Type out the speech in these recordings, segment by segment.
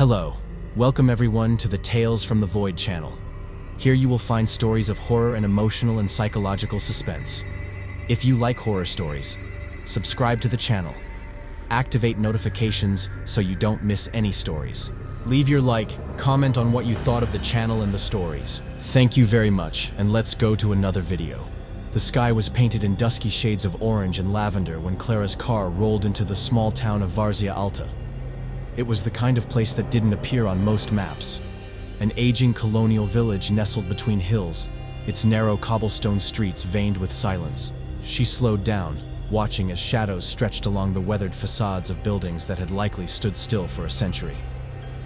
Hello, welcome everyone to the Tales from the Void channel. Here you will find stories of horror and emotional and psychological suspense. If you like horror stories, subscribe to the channel. Activate notifications so you don't miss any stories. Leave your like, comment on what you thought of the channel and the stories. Thank you very much, and let's go to another video. The sky was painted in dusky shades of orange and lavender when Clara's car rolled into the small town of Varzia Alta. It was the kind of place that didn't appear on most maps. An aging colonial village nestled between hills, its narrow cobblestone streets veined with silence. She slowed down, watching as shadows stretched along the weathered facades of buildings that had likely stood still for a century.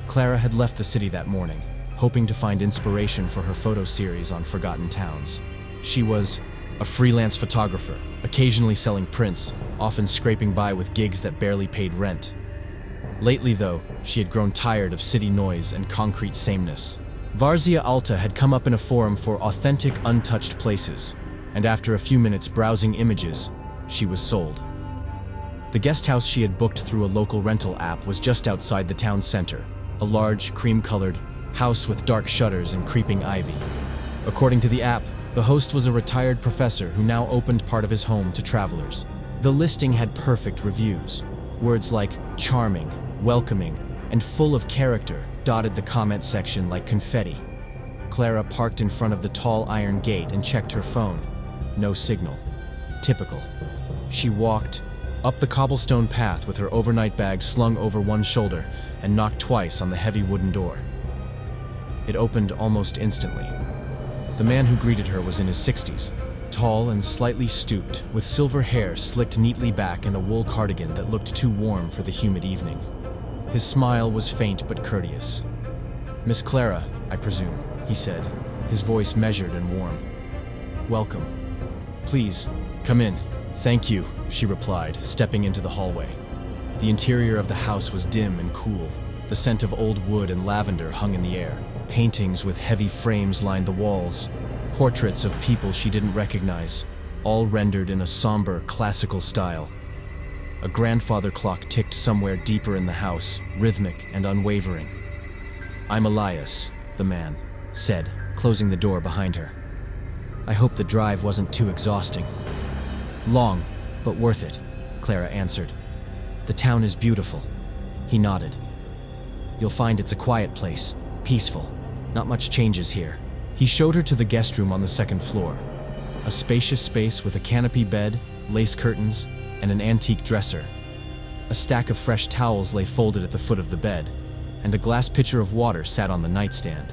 Clara had left the city that morning, hoping to find inspiration for her photo series on forgotten towns. She was a freelance photographer, occasionally selling prints, often scraping by with gigs that barely paid rent. Lately, though, she had grown tired of city noise and concrete sameness. Varzia Alta had come up in a forum for authentic, untouched places, and after a few minutes browsing images, she was sold. The guest house she had booked through a local rental app was just outside the town center, a large, cream-colored house with dark shutters and creeping ivy. According to the app, the host was a retired professor who now opened part of his home to travelers. The listing had perfect reviews. Words like charming, welcoming, and full of character dotted the comment section like confetti. Clara parked in front of the tall iron gate and checked her phone. No signal. Typical. She walked up the cobblestone path with her overnight bag slung over one shoulder and knocked twice on the heavy wooden door. It opened almost instantly. The man who greeted her was in his 60s, tall and slightly stooped, with silver hair slicked neatly back and a wool cardigan that looked too warm for the humid evening. His smile was faint but courteous. "Miss Clara, I presume," he said, his voice measured and warm. "Welcome. Please, come in." "Thank you," she replied, stepping into the hallway. The interior of the house was dim and cool. The scent of old wood and lavender hung in the air. Paintings with heavy frames lined the walls. Portraits of people she didn't recognize, all rendered in a somber, classical style. A grandfather clock ticked somewhere deeper in the house, rhythmic and unwavering. "I'm Elias," the man said, closing the door behind her. "I hope the drive wasn't too exhausting." "Long, but worth it," Clara answered. "The town is beautiful." He nodded. "You'll find it's a quiet place, peaceful. Not much changes here." He showed her to the guest room on the second floor. A spacious space with a canopy bed, lace curtains, and an antique dresser. A stack of fresh towels lay folded at the foot of the bed, and a glass pitcher of water sat on the nightstand.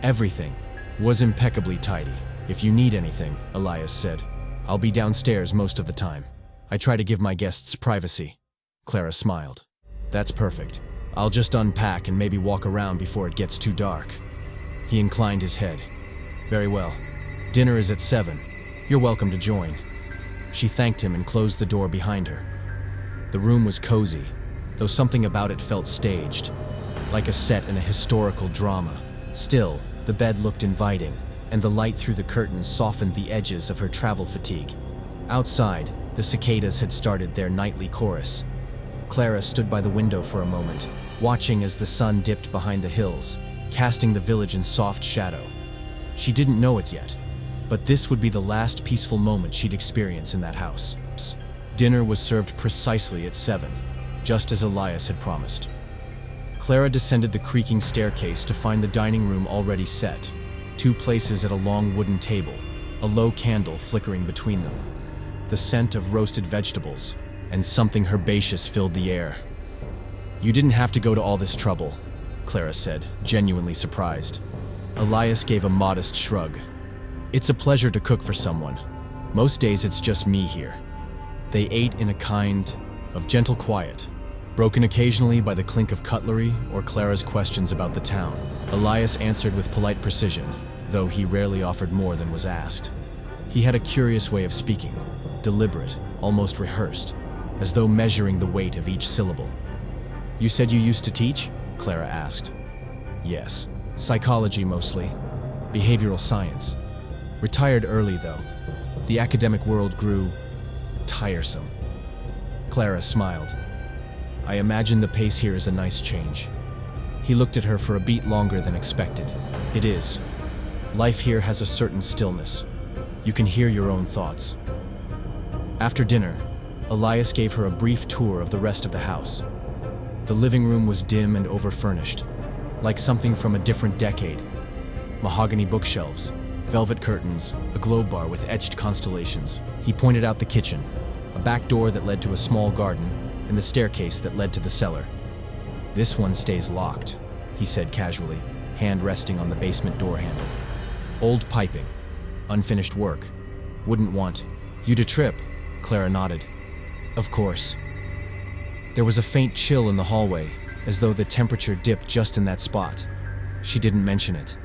Everything was impeccably tidy. "If you need anything," Elias said, "I'll be downstairs most of the time. I try to give my guests privacy." Clara smiled. "That's perfect. I'll just unpack and maybe walk around before it gets too dark." He inclined his head. "Very well. Dinner is at 7. You're welcome to join." She thanked him and closed the door behind her. The room was cozy, though something about it felt staged, like a set in a historical drama. Still, the bed looked inviting, and the light through the curtains softened the edges of her travel fatigue. Outside, the cicadas had started their nightly chorus. Clara stood by the window for a moment, watching as the sun dipped behind the hills, casting the village in soft shadow. She didn't know it yet, but this would be the last peaceful moment she'd experience in that house. Dinner was served precisely at 7, just as Elias had promised. Clara descended the creaking staircase to find the dining room already set, 2 places at a long wooden table, a low candle flickering between them. The scent of roasted vegetables and something herbaceous filled the air. "You didn't have to go to all this trouble," Clara said, genuinely surprised. Elias gave a modest shrug. "It's a pleasure to cook for someone. Most days it's just me here." They ate in a kind of gentle quiet, broken occasionally by the clink of cutlery or Clara's questions about the town. Elias answered with polite precision, though he rarely offered more than was asked. He had a curious way of speaking, deliberate, almost rehearsed, as though measuring the weight of each syllable. "You said you used to teach?" Clara asked. "Yes. Psychology mostly. Behavioral science. Retired early, though. The academic world grew tiresome." Clara smiled. "I imagine the pace here is a nice change." He looked at her for a beat longer than expected. It is. Life here has a certain stillness. You can hear your own thoughts. After dinner, Elias gave her a brief tour of the rest of the house. The living room was dim and overfurnished, like something from a different decade. Mahogany bookshelves, velvet curtains, a globe bar with etched constellations. He pointed out the kitchen, a back door that led to a small garden, and the staircase that led to the cellar. "This one stays locked," he said casually, hand resting on the basement door handle. "Old piping, unfinished work. Wouldn't want you to trip," Clara nodded. "Of course." There was a faint chill in the hallway, as though the temperature dipped just in that spot. She didn't mention it.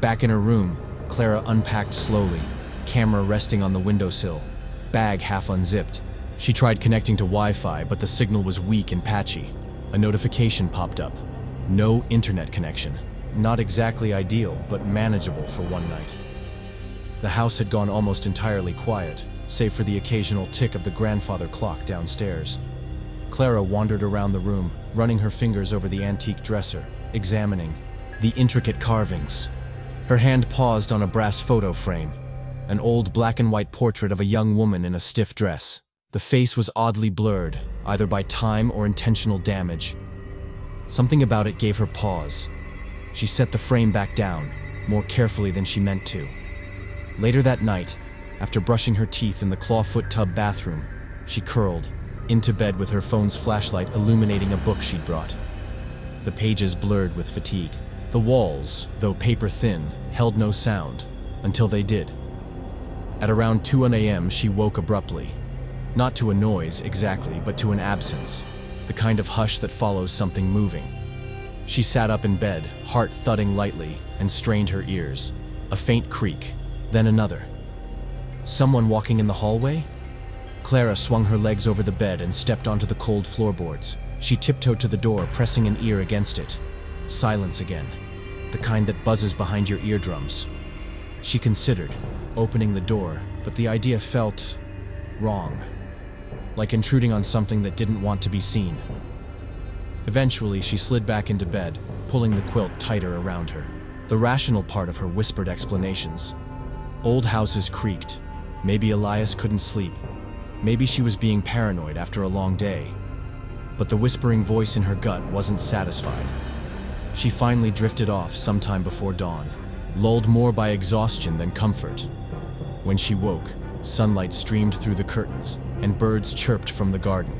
Back in her room, Clara unpacked slowly, camera resting on the windowsill, bag half unzipped. She tried connecting to Wi-Fi, but the signal was weak and patchy. A notification popped up. No internet connection. Not exactly ideal, but manageable for one night. The house had gone almost entirely quiet, save for the occasional tick of the grandfather clock downstairs. Clara wandered around the room, running her fingers over the antique dresser, examining the intricate carvings. Her hand paused on a brass photo frame, an old black and white portrait of a young woman in a stiff dress. The face was oddly blurred, either by time or intentional damage. Something about it gave her pause. She set the frame back down, more carefully than she meant to. Later that night, after brushing her teeth in the clawfoot tub bathroom, she curled into bed with her phone's flashlight illuminating a book she'd brought. The pages blurred with fatigue. The walls, though paper thin, held no sound, until they did. At around 2 a.m., she woke abruptly. Not to a noise, exactly, but to an absence, the kind of hush that follows something moving. She sat up in bed, heart thudding lightly, and strained her ears. A faint creak, then another. Someone walking in the hallway? Clara swung her legs over the bed and stepped onto the cold floorboards. She tiptoed to the door, pressing an ear against it. Silence again, the kind that buzzes behind your eardrums. She considered opening the door, but the idea felt wrong, like intruding on something that didn't want to be seen. Eventually, she slid back into bed, pulling the quilt tighter around her. The rational part of her whispered explanations. Old houses creaked. Maybe Elias couldn't sleep. Maybe she was being paranoid after a long day. But the whispering voice in her gut wasn't satisfied. She finally drifted off sometime before dawn, lulled more by exhaustion than comfort. When she woke, sunlight streamed through the curtains, and birds chirped from the garden.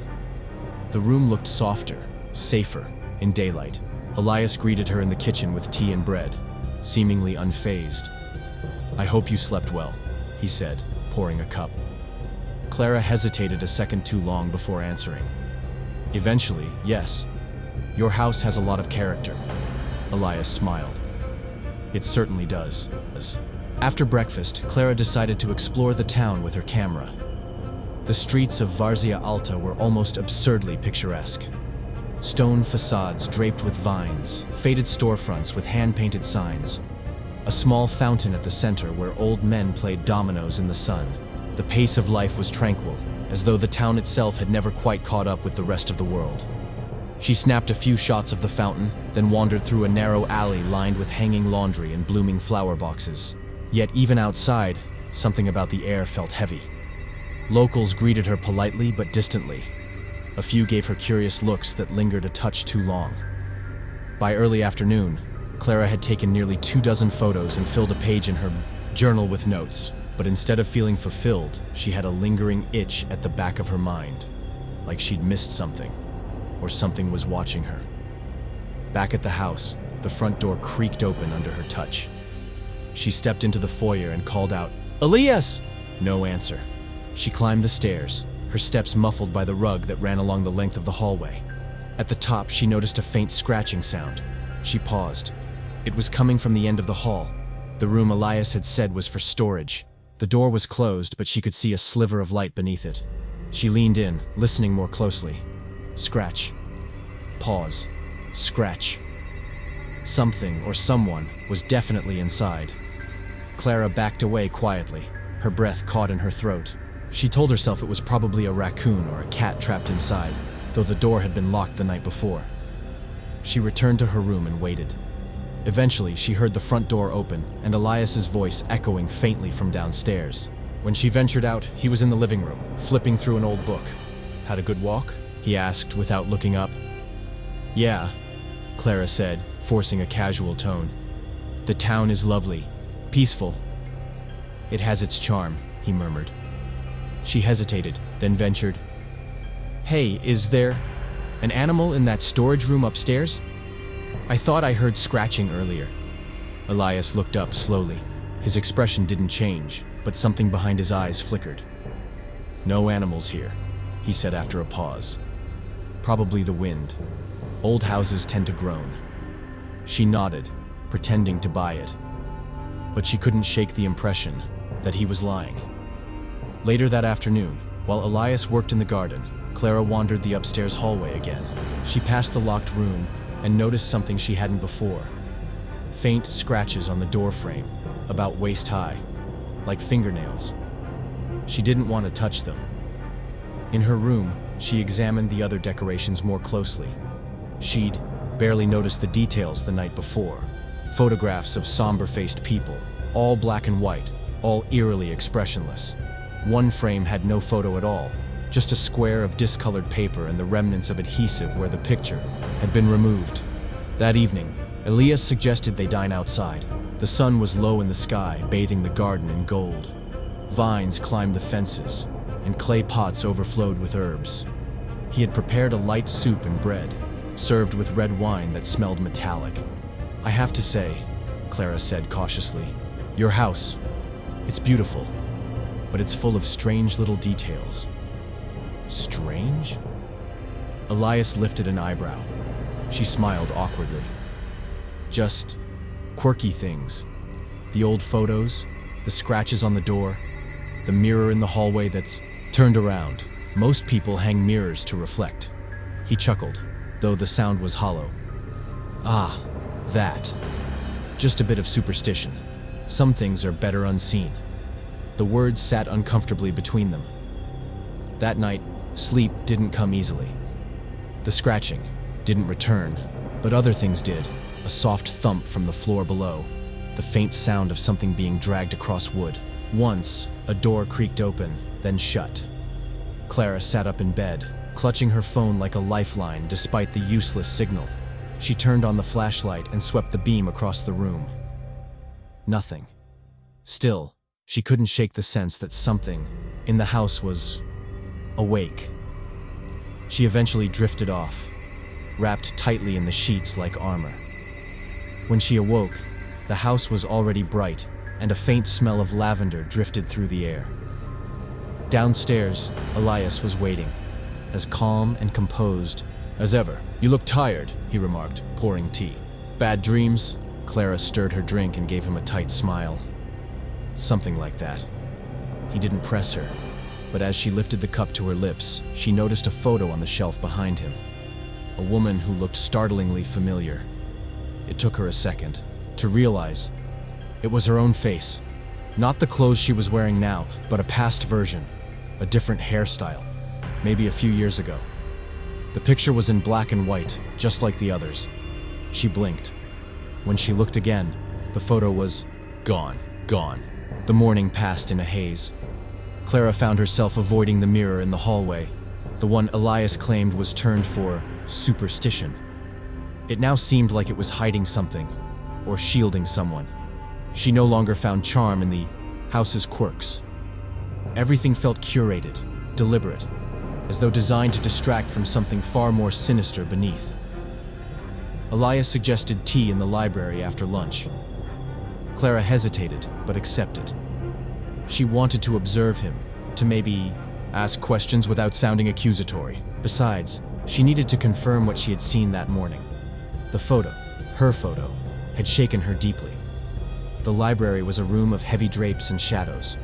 The room looked softer, safer, in daylight. Elias greeted her in the kitchen with tea and bread, seemingly unfazed. "I hope you slept well," he said, pouring a cup. Clara hesitated a second too long before answering. "Eventually, yes. Your house has a lot of character." Elias smiled. "It certainly does." After breakfast, Clara decided to explore the town with her camera. The streets of Varzia Alta were almost absurdly picturesque. Stone facades draped with vines, faded storefronts with hand-painted signs, a small fountain at the center where old men played dominoes in the sun. The pace of life was tranquil, as though the town itself had never quite caught up with the rest of the world. She snapped a few shots of the fountain, then wandered through a narrow alley lined with hanging laundry and blooming flower boxes. Yet even outside, something about the air felt heavy. Locals greeted her politely but distantly. A few gave her curious looks that lingered a touch too long. By early afternoon, Clara had taken nearly 24 photos and filled a page in her journal with notes. But instead of feeling fulfilled, she had a lingering itch at the back of her mind, like she'd missed something, or something was watching her. Back at the house, the front door creaked open under her touch. She stepped into the foyer and called out, "Elias!" No answer. She climbed the stairs, her steps muffled by the rug that ran along the length of the hallway. At the top, she noticed a faint scratching sound. She paused. It was coming from the end of the hall, the room Elias had said was for storage. The door was closed, but she could see a sliver of light beneath it. She leaned in, listening more closely. Scratch. Pause. Scratch. Something or someone was definitely inside. Clara backed away quietly, her breath caught in her throat. She told herself it was probably a raccoon or a cat trapped inside, though the door had been locked the night before. She returned to her room and waited. Eventually, she heard the front door open and Elias's voice echoing faintly from downstairs. When she ventured out, he was in the living room, flipping through an old book. "Had a good walk?" he asked without looking up. "Yeah," Clara said, forcing a casual tone. "The town is lovely, peaceful. It has its charm," he murmured. She hesitated, then ventured, "Hey, is there an animal in that storage room upstairs? I thought I heard scratching earlier." Elias looked up slowly. His expression didn't change, but something behind his eyes flickered. "No animals here," he said after a pause. "Probably the wind. Old houses tend to groan." She nodded, pretending to buy it. But she couldn't shake the impression that he was lying. Later that afternoon, while Elias worked in the garden, Clara wandered the upstairs hallway again. She passed the locked room and noticed something she hadn't before. Faint scratches on the door frame, about waist high, like fingernails. She didn't want to touch them. In her room, she examined the other decorations more closely. She'd barely noticed the details the night before. Photographs of somber-faced people, all black and white, all eerily expressionless. One frame had no photo at all, just a square of discolored paper and the remnants of adhesive where the picture had been removed. That evening, Elias suggested they dine outside. The sun was low in the sky, bathing the garden in gold. Vines climbed the fences, and clay pots overflowed with herbs. He had prepared a light soup and bread, served with red wine that smelled metallic. "I have to say," Clara said cautiously, "your house, it's beautiful, but it's full of strange little details." "Strange?" Elias lifted an eyebrow. She smiled awkwardly. "Just quirky things. The old photos, the scratches on the door, the mirror in the hallway that's turned around. Most people hang mirrors to reflect." He chuckled, though the sound was hollow. "Ah, that. Just a bit of superstition. Some things are better unseen." The words sat uncomfortably between them. That night, sleep didn't come easily. The scratching didn't return, but other things did. A soft thump from the floor below, the faint sound of something being dragged across wood. Once, a door creaked open, then shut. Clara sat up in bed, clutching her phone like a lifeline despite the useless signal. She turned on the flashlight and swept the beam across the room. Nothing. Still, she couldn't shake the sense that something in the house was awake. She eventually drifted off, wrapped tightly in the sheets like armor. When she awoke, the house was already bright, and a faint smell of lavender drifted through the air. Downstairs, Elias was waiting, as calm and composed as ever. "You look tired," he remarked, pouring tea. "Bad dreams?" Clara stirred her drink and gave him a tight smile. "Something like that." He didn't press her, but as she lifted the cup to her lips, she noticed a photo on the shelf behind him. A woman who looked startlingly familiar. It took her a second to realize it was her own face. Not the clothes she was wearing now, but a past version, a different hairstyle, maybe a few years ago. The picture was in black and white, just like the others. She blinked. When she looked again, the photo was gone. The morning passed in a haze. Clara found herself avoiding the mirror in the hallway, the one Elias claimed was turned for superstition. It now seemed like it was hiding something, or shielding someone. She no longer found charm in the house's quirks. Everything felt curated, deliberate, as though designed to distract from something far more sinister beneath. Elias suggested tea in the library after lunch. Clara hesitated, but accepted. She wanted to observe him, to maybe ask questions without sounding accusatory. Besides, she needed to confirm what she had seen that morning. The photo, her photo, had shaken her deeply. The library was a room of heavy drapes and shadows.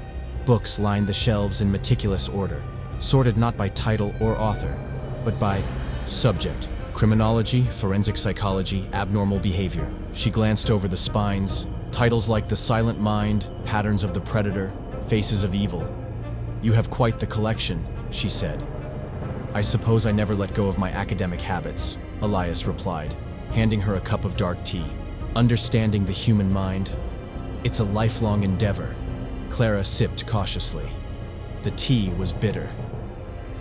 Books lined the shelves in meticulous order, sorted not by title or author, but by subject. Criminology, forensic psychology, abnormal behavior. She glanced over the spines, titles like The Silent Mind, Patterns of the Predator, Faces of Evil. "You have quite the collection," she said. "I suppose I never let go of my academic habits," Elias replied. handing her a cup of dark tea. Understanding the human mind? It's a lifelong endeavor. Clara sipped cautiously. The tea was bitter.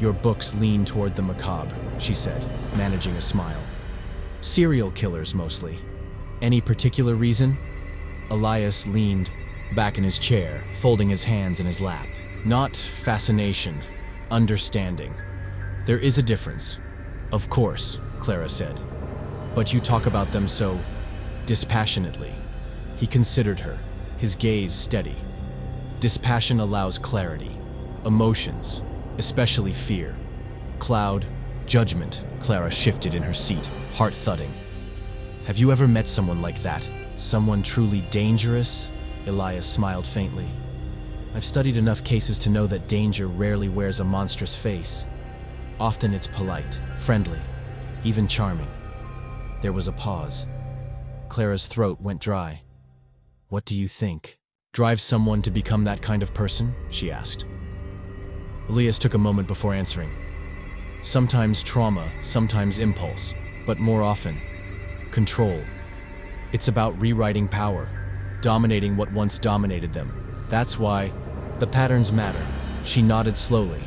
Your books lean toward the macabre, she said, managing a smile. Serial killers, mostly. Any particular reason? Elias leaned back in his chair, folding his hands in his lap. Not fascination, understanding. There is a difference. Of course, Clara said. But you talk about them so dispassionately. He considered her, his gaze steady. Dispassion allows clarity, emotions, especially fear. Cloud, judgment. Clara shifted in her seat, heart thudding. Have you ever met someone like that? Someone truly dangerous? Elias smiled faintly. I've studied enough cases to know that danger rarely wears a monstrous face. Often it's polite, friendly, even charming. There was a pause. Clara's throat went dry. What do you think? Drives someone to become that kind of person? She asked. Elias took a moment before answering. Sometimes trauma, sometimes impulse, but more often, control. It's about rewriting power, dominating what once dominated them. That's why the patterns matter. She nodded slowly,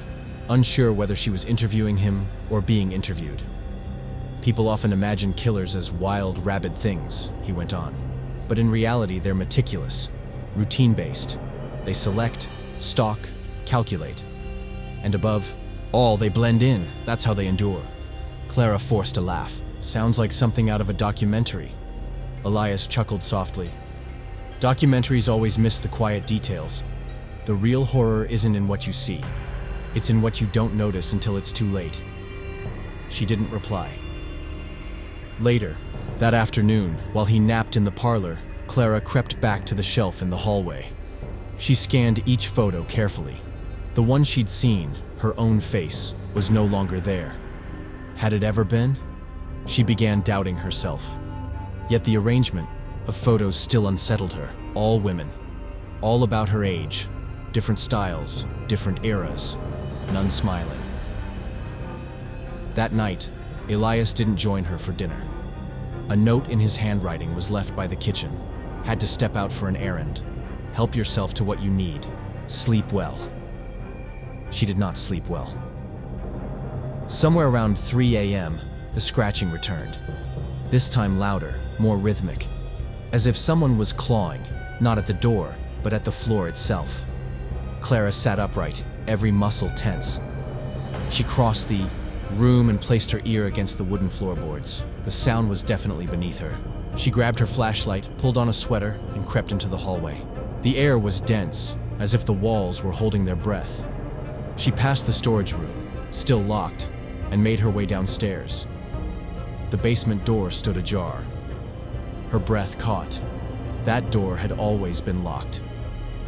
unsure whether she was interviewing him or being interviewed. People often imagine killers as wild, rabid things, he went on. But in reality, they're meticulous, routine-based. They select, stalk, calculate. And above all, they blend in. That's how they endure. Clara forced a laugh. Sounds like something out of a documentary. Elias chuckled softly. Documentaries always miss the quiet details. The real horror isn't in what you see. It's in what you don't notice until it's too late. She didn't reply. Later, that afternoon, while he napped in the parlor, Clara crept back to the shelf in the hallway. She scanned each photo carefully. The one she'd seen, her own face, was no longer there. Had it ever been? She began doubting herself. Yet the arrangement of photos still unsettled her. All women. All about her age. Different styles, different eras. None smiling. That night, Elias didn't join her for dinner. A note in his handwriting was left by the kitchen. Had to step out for an errand. Help yourself to what you need. Sleep well. She did not sleep well. Somewhere around 3 a.m., the scratching returned. This time louder, more rhythmic. As if someone was clawing, not at the door, but at the floor itself. Clara sat upright, every muscle tense. She crossed the room and placed her ear against the wooden floorboards. The sound was definitely beneath her. She grabbed her flashlight, pulled on a sweater, and crept into the hallway. The air was dense, as if the walls were holding their breath. She passed the storage room, still locked, and made her way downstairs. The basement door stood ajar. Her breath caught. That door had always been locked.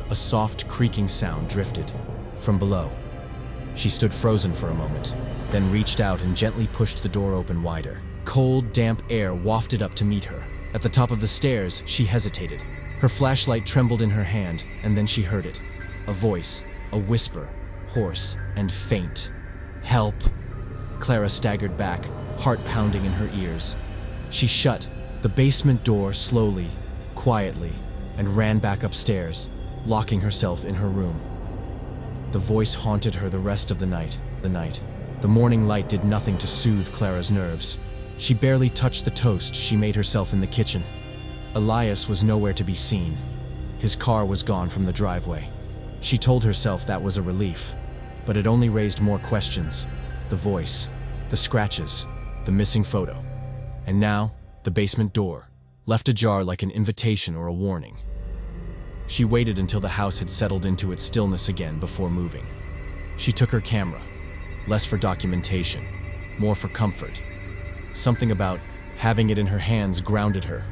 A soft creaking sound drifted from below. She stood frozen for a moment, then reached out and gently pushed the door open wider. Cold, damp air wafted up to meet her. At the top of the stairs, she hesitated. Her flashlight trembled in her hand, and then she heard it. A voice, a whisper, hoarse and faint. Help! Clara staggered back, heart pounding in her ears. She shut the basement door slowly, quietly, and ran back upstairs, locking herself in her room. The voice haunted her the rest of the night. The morning light did nothing to soothe Clara's nerves. She barely touched the toast she made herself in the kitchen. Elias was nowhere to be seen. His car was gone from the driveway. She told herself that was a relief, but it only raised more questions. The voice, the scratches, the missing photo. And now, the basement door, left ajar like an invitation or a warning. She waited until the house had settled into its stillness again before moving. She took her camera, less for documentation, more for comfort. Something about having it in her hands grounded her.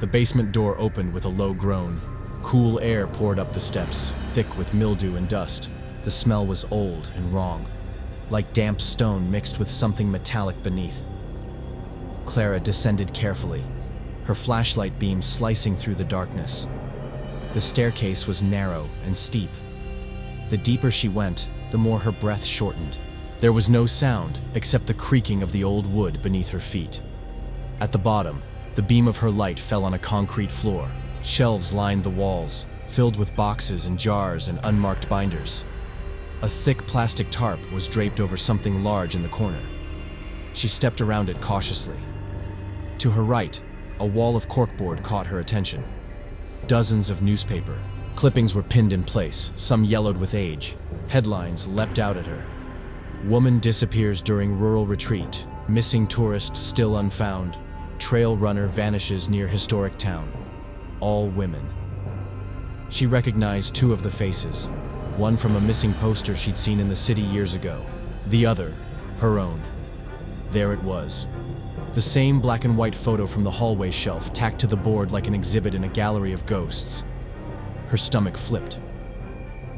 The basement door opened with a low groan. Cool air poured up the steps, thick with mildew and dust. The smell was old and wrong, like damp stone mixed with something metallic beneath. Clara descended carefully, her flashlight beam slicing through the darkness. The staircase was narrow and steep. The deeper she went, the more her breath shortened. There was no sound except the creaking of the old wood beneath her feet. At the bottom, the beam of her light fell on a concrete floor. Shelves lined the walls, filled with boxes and jars and unmarked binders. A thick plastic tarp was draped over something large in the corner. She stepped around it cautiously. To her right, a wall of corkboard caught her attention. Dozens of newspaper clippings were pinned in place, some yellowed with age. Headlines leapt out at her. Woman disappears during rural retreat. Missing tourist still unfound. Trail runner vanishes near historic town. All women. She recognized two of the faces. One from a missing poster she'd seen in the city years ago. The other, her own. There it was. The same black and white photo from the hallway shelf, tacked to the board like an exhibit in a gallery of ghosts. Her stomach flipped.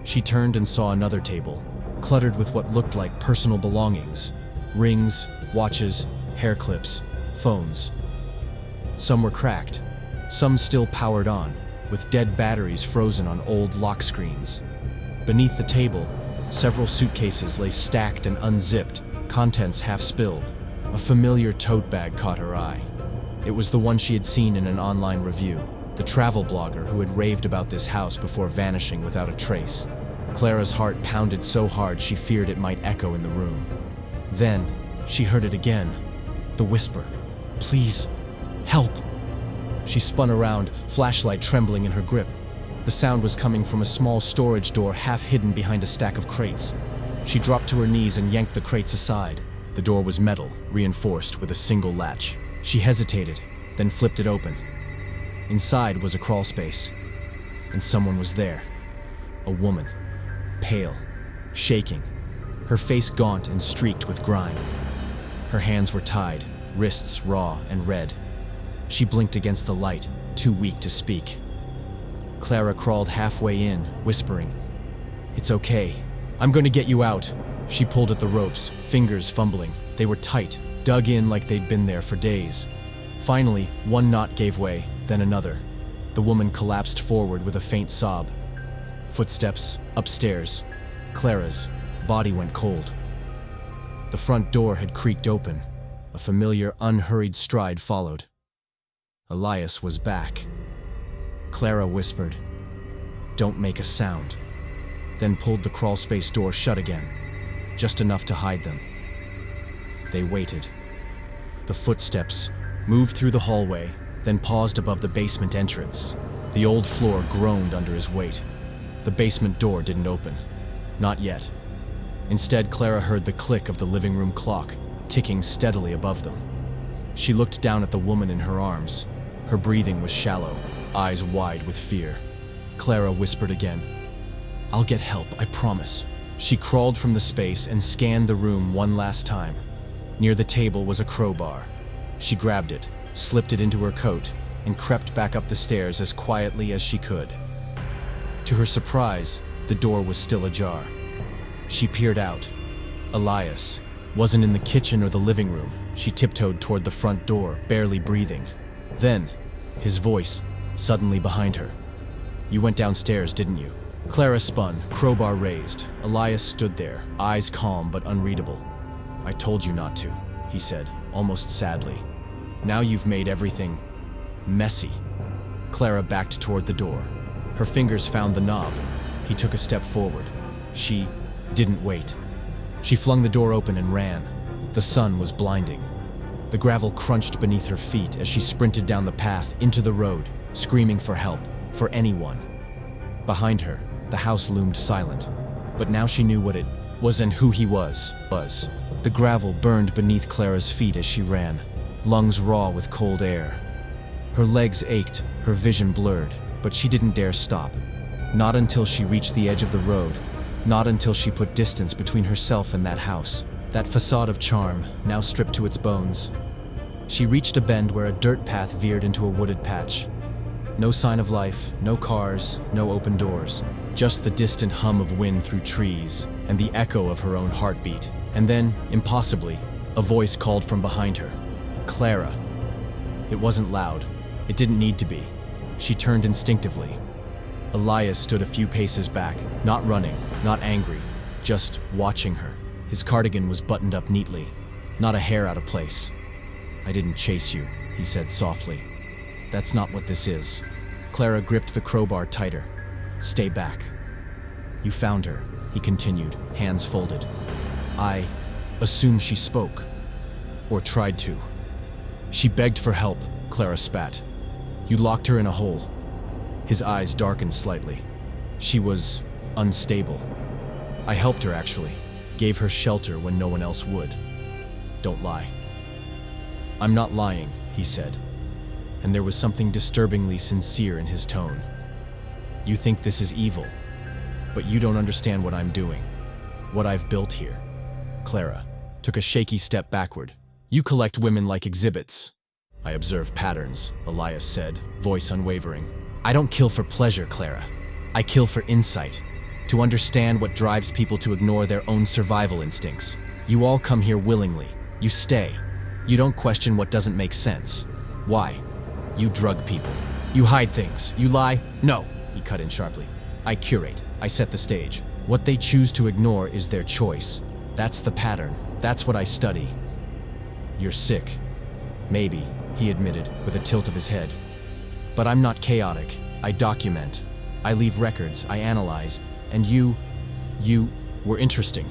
She turned and saw another table, cluttered with what looked like personal belongings. Rings, watches, hair clips, phones. Some were cracked, some still powered on, with dead batteries frozen on old lock screens. Beneath the table, several suitcases lay stacked and unzipped, contents half spilled. A familiar tote bag caught her eye. It was the one she had seen in an online review, the travel blogger who had raved about this house before vanishing without a trace. Clara's heart pounded so hard she feared it might echo in the room. Then, she heard it again. The whisper, "Please, help." She spun around, flashlight trembling in her grip. The sound was coming from a small storage door half hidden behind a stack of crates. She dropped to her knees and yanked the crates aside. The door was metal, reinforced with a single latch. She hesitated, then flipped it open. Inside was a crawl space, and someone was there. A woman, pale, shaking, her face gaunt and streaked with grime. Her hands were tied, wrists raw and red. She blinked against the light, too weak to speak. Clara crawled halfway in, whispering, "It's okay. I'm going to get you out." She pulled at the ropes, fingers fumbling. They were tight, dug in like they'd been there for days. Finally, one knot gave way, then another. The woman collapsed forward with a faint sob. Footsteps, upstairs. Clara's body went cold. The front door had creaked open. A familiar, unhurried stride followed. Elias was back. Clara whispered, "Don't make a sound," then pulled the crawlspace door shut again, just enough to hide them. They waited. The footsteps moved through the hallway, then paused above the basement entrance. The old floor groaned under his weight. The basement door didn't open. Not yet. Instead, Clara heard the click of the living room clock, ticking steadily above them. She looked down at the woman in her arms. Her breathing was shallow, eyes wide with fear. Clara whispered again, "I'll get help, I promise." She crawled from the space and scanned the room one last time. Near the table was a crowbar. She grabbed it, slipped it into her coat, and crept back up the stairs as quietly as she could. To her surprise, the door was still ajar. She peered out. Elias wasn't in the kitchen or the living room. She tiptoed toward the front door, barely breathing. Then, his voice, suddenly behind her. "You went downstairs, didn't you?" Clara spun, crowbar raised. Elias stood there, eyes calm but unreadable. "I told you not to," he said, almost sadly. "Now you've made everything messy." Clara backed toward the door. Her fingers found the knob. He took a step forward. She didn't wait. She flung the door open and ran. The sun was blinding. The gravel crunched beneath her feet as she sprinted down the path into the road, screaming for help, for anyone. Behind her, the house loomed silent, but now she knew what it was and who he was. The gravel burned beneath Clara's feet as she ran, lungs raw with cold air. Her legs ached, her vision blurred, but she didn't dare stop. Not until she reached the edge of the road, not until she put distance between herself and that house, that facade of charm, now stripped to its bones. She reached a bend where a dirt path veered into a wooded patch. No sign of life, no cars, no open doors, just the distant hum of wind through trees and the echo of her own heartbeat. And then, impossibly, a voice called from behind her. "Clara." It wasn't loud. It didn't need to be. She turned instinctively. Elias stood a few paces back, not running, not angry, just watching her. His cardigan was buttoned up neatly, not a hair out of place. "I didn't chase you," he said softly. That's not what this is. Clara gripped the crowbar tighter. Stay back. You found her, he continued, hands folded. I assume she spoke. Or tried to. She begged for help, Clara spat. You locked her in a hole. His eyes darkened slightly. She was unstable. I helped her, actually. Gave her shelter when no one else would. Don't lie. I'm not lying, he said, and there was something disturbingly sincere in his tone. You think this is evil, but you don't understand what I'm doing, what I've built here. Clara took a shaky step backward. You collect women like exhibits. I observe patterns, Elias said, voice unwavering. I don't kill for pleasure, Clara. I kill for insight, to understand what drives people to ignore their own survival instincts. You all come here willingly. You stay. You don't question what doesn't make sense. Why? You drug people. You hide things. You lie. No, he cut in sharply. I curate. I set the stage. What they choose to ignore is their choice. That's the pattern. That's what I study. You're sick. Maybe, he admitted, with a tilt of his head. But I'm not chaotic. I document. I leave records. I analyze. And you were interesting.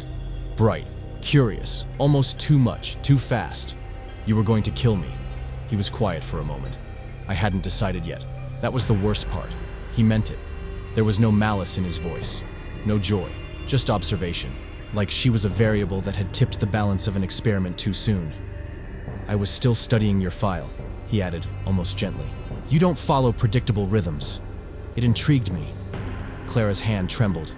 Bright. Curious. Almost too much. Too fast. You were going to kill me. He was quiet for a moment. I hadn't decided yet. That was the worst part. He meant it. There was no malice in his voice. No joy. Just observation. Like she was a variable that had tipped the balance of an experiment too soon. I was still studying your file, he added, almost gently. You don't follow predictable rhythms. It intrigued me. Clara's hand trembled.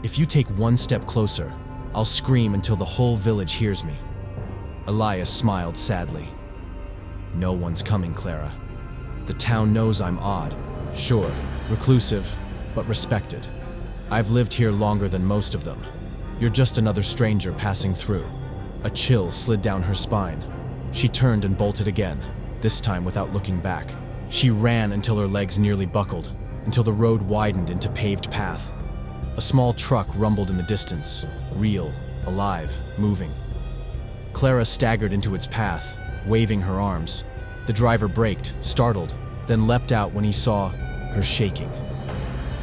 If you take one step closer, I'll scream until the whole village hears me. Elias smiled sadly. No one's coming, Clara. The town knows I'm odd. Sure, reclusive, but respected. I've lived here longer than most of them. You're just another stranger passing through. A chill slid down her spine. She turned and bolted again, this time without looking back. She ran until her legs nearly buckled, until the road widened into paved path. A small truck rumbled in the distance, real, alive, moving. Clara staggered into its path, waving her arms. The driver braked, startled, then leapt out when he saw her shaking.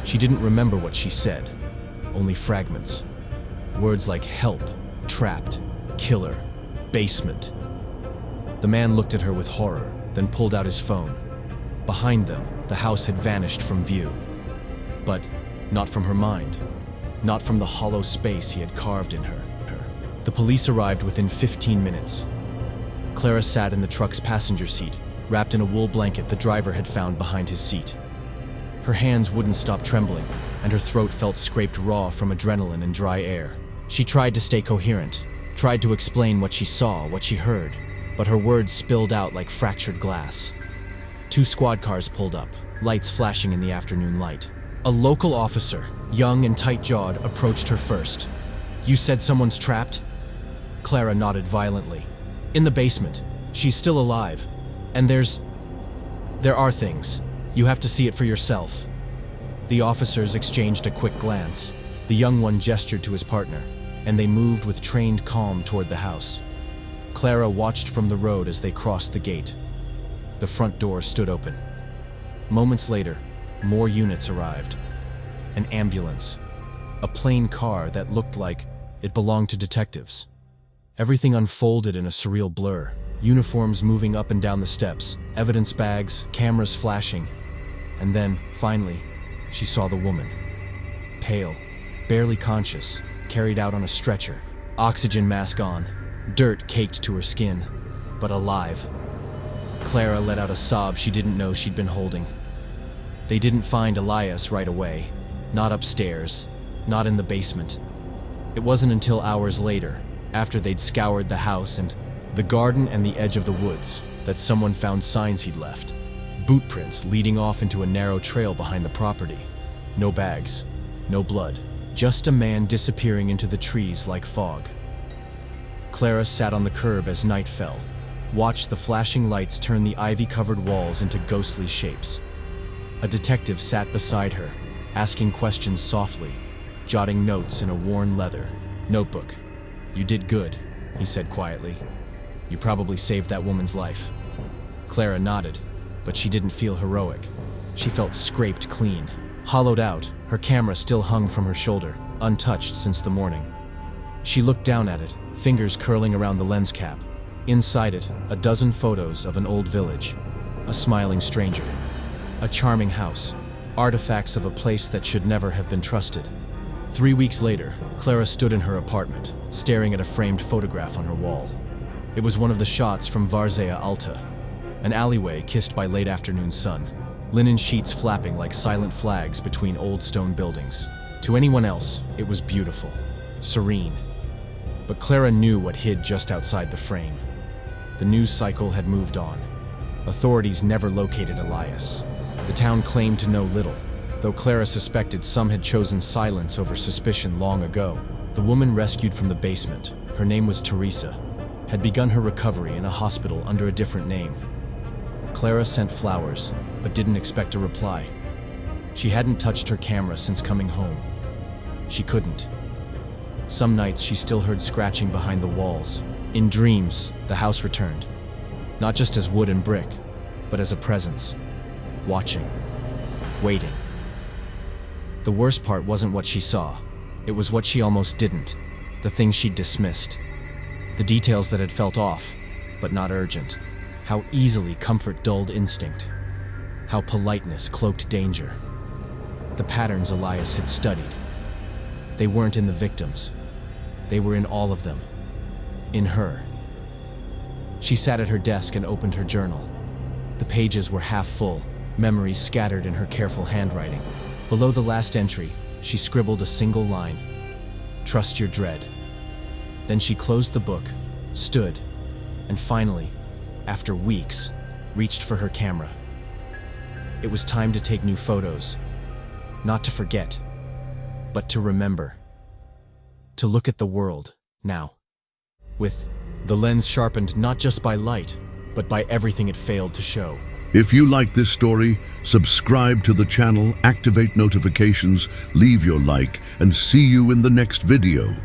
She didn't remember what she said, only fragments. Words like help, trapped, killer, basement. The man looked at her with horror, then pulled out his phone. Behind them, the house had vanished from view. But not from her mind. Not from the hollow space he had carved in her. The police arrived within 15 minutes. Clara sat in the truck's passenger seat, wrapped in a wool blanket the driver had found behind his seat. Her hands wouldn't stop trembling, and her throat felt scraped raw from adrenaline and dry air. She tried to stay coherent, tried to explain what she saw, what she heard, but her words spilled out like fractured glass. 2 squad cars pulled up, lights flashing in the afternoon light. A local officer, young and tight-jawed, approached her first. You said someone's trapped? Clara nodded violently. In the basement. She's still alive. And there are things. You have to see it for yourself. The officers exchanged a quick glance. The young one gestured to his partner, and they moved with trained calm toward the house. Clara watched from the road as they crossed the gate. The front door stood open. Moments later, more units arrived. An ambulance. A plain car that looked like it belonged to detectives. Everything unfolded in a surreal blur. Uniforms moving up and down the steps, evidence bags, cameras flashing. And then, finally, she saw the woman. Pale, barely conscious, carried out on a stretcher, oxygen mask on, dirt caked to her skin, but alive. Clara let out a sob she didn't know she'd been holding. They didn't find Elias right away. Not upstairs, not in the basement. It wasn't until hours later, after they'd scoured the house and the garden and the edge of the woods, that someone found signs he'd left. Boot prints leading off into a narrow trail behind the property. No bags, no blood, just a man disappearing into the trees like fog. Clara sat on the curb as night fell, watched the flashing lights turn the ivy-covered walls into ghostly shapes. A detective sat beside her, asking questions softly, jotting notes in a worn leather notebook. You did good, he said quietly. You probably saved that woman's life. Clara nodded, but she didn't feel heroic. She felt scraped clean. Hollowed out, her camera still hung from her shoulder, untouched since the morning. She looked down at it, fingers curling around the lens cap. Inside it, a dozen photos of an old village, a smiling stranger, a charming house, artifacts of a place that should never have been trusted. 3 weeks later, Clara stood in her apartment, staring at a framed photograph on her wall. It was one of the shots from Varzea Alta, an alleyway kissed by late afternoon sun, linen sheets flapping like silent flags between old stone buildings. To anyone else, it was beautiful, serene. But Clara knew what hid just outside the frame. The news cycle had moved on. Authorities never located Elias. The town claimed to know little, though Clara suspected some had chosen silence over suspicion long ago. The woman rescued from the basement, her name was Teresa, had begun her recovery in a hospital under a different name. Clara sent flowers, but didn't expect a reply. She hadn't touched her camera since coming home. She couldn't. Some nights she still heard scratching behind the walls. In dreams, the house returned. Not just as wood and brick, but as a presence. Watching. Waiting. The worst part wasn't what she saw. It was what she almost didn't. The things she'd dismissed. The details that had felt off, but not urgent. How easily comfort dulled instinct. How politeness cloaked danger. The patterns Elias had studied. They weren't in the victims. They were in all of them. In her. She sat at her desk and opened her journal. The pages were half full, memories scattered in her careful handwriting. Below the last entry, she scribbled a single line. Trust your dread. Then she closed the book, stood, and finally, after weeks, reached for her camera. It was time to take new photos. Not to forget, but to remember. To look at the world, now. With the lens sharpened not just by light, but by everything it failed to show. If you like this story, subscribe to the channel, activate notifications, leave your like, and see you in the next video.